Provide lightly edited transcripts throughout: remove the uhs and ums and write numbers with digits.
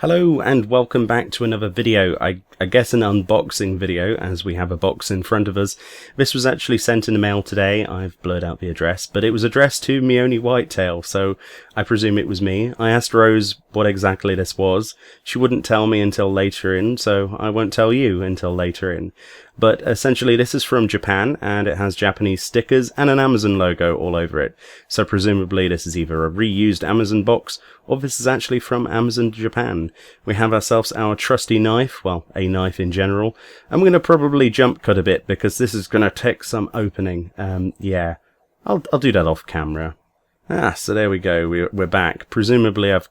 Hello and welcome back to another video, I guess an unboxing video as we have a box in front of us. This was actually sent in the mail today. I've blurred out the address, but it was addressed to Meoni Whitetail, so I presume it was me. I asked Rose what exactly this was. She wouldn't tell me until later in, so I won't tell you until later in. But essentially this is from Japan and it has Japanese stickers and an Amazon logo all over it. So presumably this is either a reused Amazon box or this is actually from Amazon Japan. We have ourselves our trusty knife, well, a knife in general. I'm going to probably jump cut a bit because this is going to take some opening. Yeah, I'll do that off camera. So there we go, we're back. Presumably I've,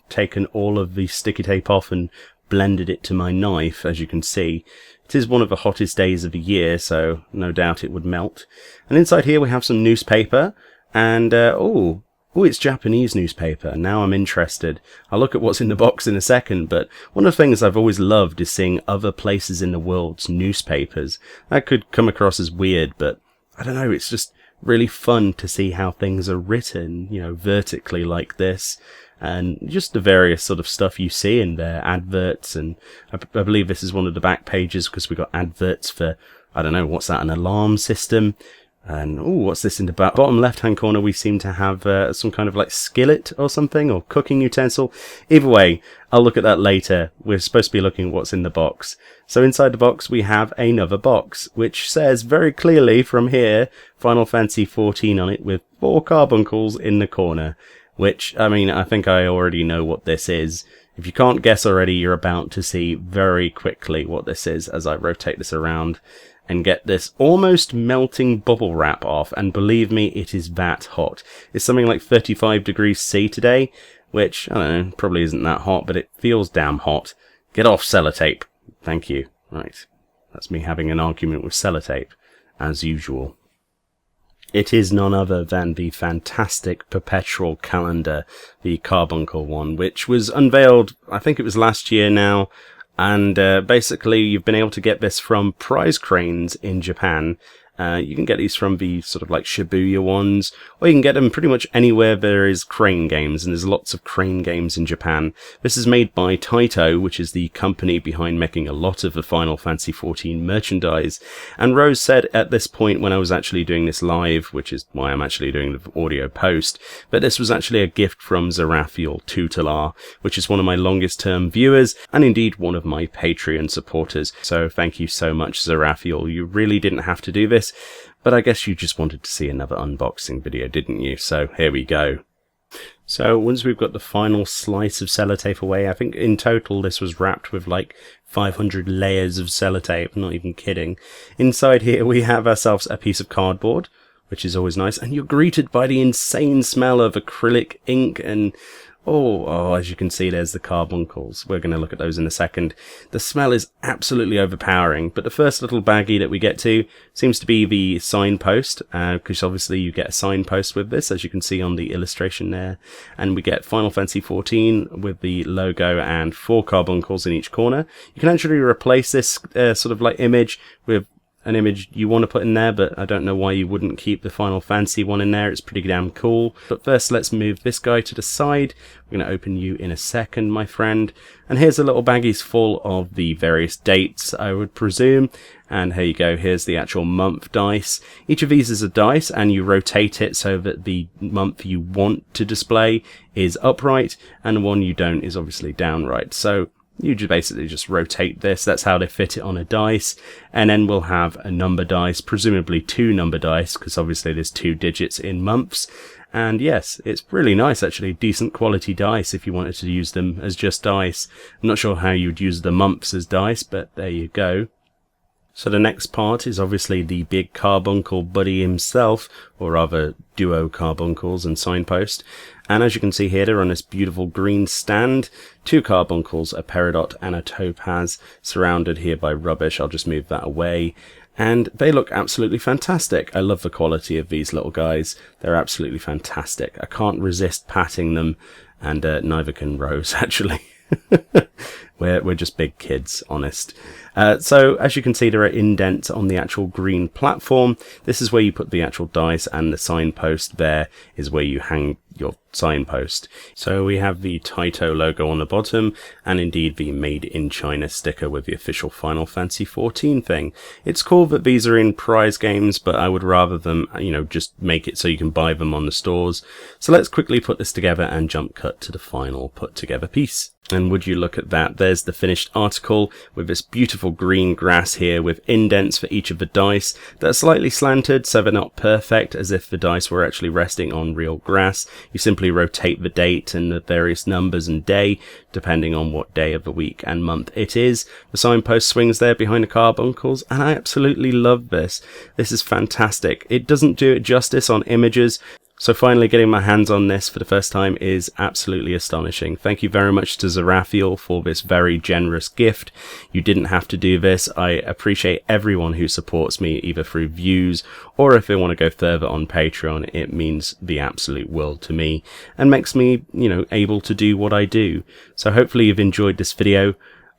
taken all of the sticky tape off and blended it to my knife, as you can see. It is one of the hottest days of the year, so no doubt it would melt. And inside here we have some newspaper, and it's Japanese newspaper. Now I'm interested. I'll look at what's in the box in a second, but one of the things I've always loved is seeing other places in the world's newspapers. That could come across as weird, but I don't know, it's just really fun to see how things are written, vertically like this. And just the various sort of stuff you see in there, adverts, and I believe this is one of the back pages because we got adverts for, I don't know, what's that, an alarm system? And, what's this in the bottom left-hand corner? We seem to have some kind of like skillet or something, or cooking utensil. Either way, I'll look at that later. We're supposed to be looking at what's in the box. So inside the box we have another box, which says very clearly from here, Final Fantasy XIV on it with 4 carbuncles in the corner. Which, I think I already know what this is. If you can't guess already, you're about to see very quickly what this is as I rotate this around and get this almost melting bubble wrap off. And believe me, it is that hot. It's something like 35 degrees C today, which, I don't know, probably isn't that hot, but it feels damn hot. Get off sellotape. Thank you. Right. That's me having an argument with sellotape, as usual. It is none other than the fantastic perpetual calendar, the Carbuncle one, which was unveiled, I think it was last year now, and basically you've been able to get this from prize cranes in Japan. You can get these from the sort of like Shibuya ones, or you can get them pretty much anywhere there is crane games, and there's lots of crane games in Japan. This is made by Taito, which is the company behind making a lot of the Final Fantasy XIV merchandise. And Rose said at this point when I was actually doing this live, which is why I'm actually doing the audio post, that this was actually a gift from Zerafiel Tutelar, which is one of my longest term viewers, and indeed one of my Patreon supporters. So thank you so much, Zerafiel. You really didn't have to do this, but I guess you just wanted to see another unboxing video, didn't you? So here we go. So once we've got the final slice of sellotape away, I think in total this was wrapped with like 500 layers of sellotape, not even kidding. Inside here we have ourselves a piece of cardboard, which is always nice, and you're greeted by the insane smell of acrylic ink and as you can see, there's the carbuncles. We're going to look at those in a second. The smell is absolutely overpowering, but the first little baggie that we get to seems to be the signpost, because obviously you get a signpost with this, as you can see on the illustration there. And we get Final Fantasy XIV with the logo and 4 carbuncles in each corner. You can actually replace this sort of like image with an image you want to put in there, but I don't know why you wouldn't keep the Final Fantasy one in there. It's pretty damn cool. But first, let's move this guy to the side. We're going to open you in a second, my friend. And here's a little baggies full of the various dates, I would presume. And here you go. Here's the actual month dice. Each of these is a dice, and you rotate it so that the month you want to display is upright, and the one you don't is obviously downright. So you basically just rotate this. That's how they fit it on a dice. And then we'll have a number dice, presumably 2 number dice, because obviously there's 2 digits in months. And yes, it's really nice actually, decent quality dice if you wanted to use them as just dice. I'm not sure how you'd use the months as dice, but there you go. So the next part is obviously the big carbuncle buddy himself, or rather duo carbuncles and signpost. And as you can see here, they're on this beautiful green stand. 2 carbuncles, a peridot and a topaz, surrounded here by rubbish. I'll just move that away. And they look absolutely fantastic. I love the quality of these little guys. They're absolutely fantastic. I can't resist patting them, and neither can Rose, actually. We're just big kids, honest. So as you can see, there are indents on the actual green platform. This is where you put the actual dice, and the signpost there is where you hang your signpost. So we have the Taito logo on the bottom, and indeed the Made in China sticker with the official Final Fantasy XIV thing. It's cool that these are in prize games, but I would rather them, just make it so you can buy them on the stores. So let's quickly put this together and jump cut to the final put together piece. And would you look at that, there's the finished article with this beautiful green grass here with indents for each of the dice that are slightly slanted, so they're not perfect as if the dice were actually resting on real grass. You simply rotate the date and the various numbers and day depending on what day of the week and month it is. The signpost swings there behind the carbuncles, and I absolutely love this. This is fantastic. It doesn't do it justice on images. So finally getting my hands on this for the first time is absolutely astonishing. Thank you very much to Zarathiel for this very generous gift. You didn't have to do this. I appreciate everyone who supports me either through views or if they want to go further on Patreon. It means the absolute world to me and makes me, able to do what I do. So hopefully you've enjoyed this video,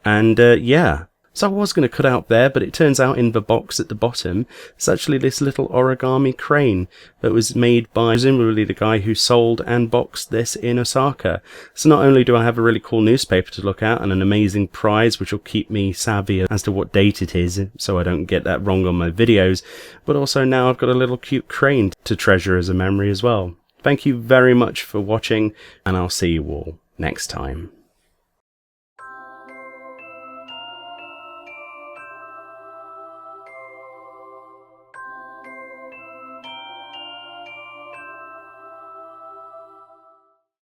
and yeah. So I was going to cut out there, but it turns out in the box at the bottom, it's actually this little origami crane that was made by presumably the guy who sold and boxed this in Osaka. So not only do I have a really cool newspaper to look at and an amazing prize which will keep me savvy as to what date it is so I don't get that wrong on my videos, but also now I've got a little cute crane to treasure as a memory as well. Thank you very much for watching, and I'll see you all next time.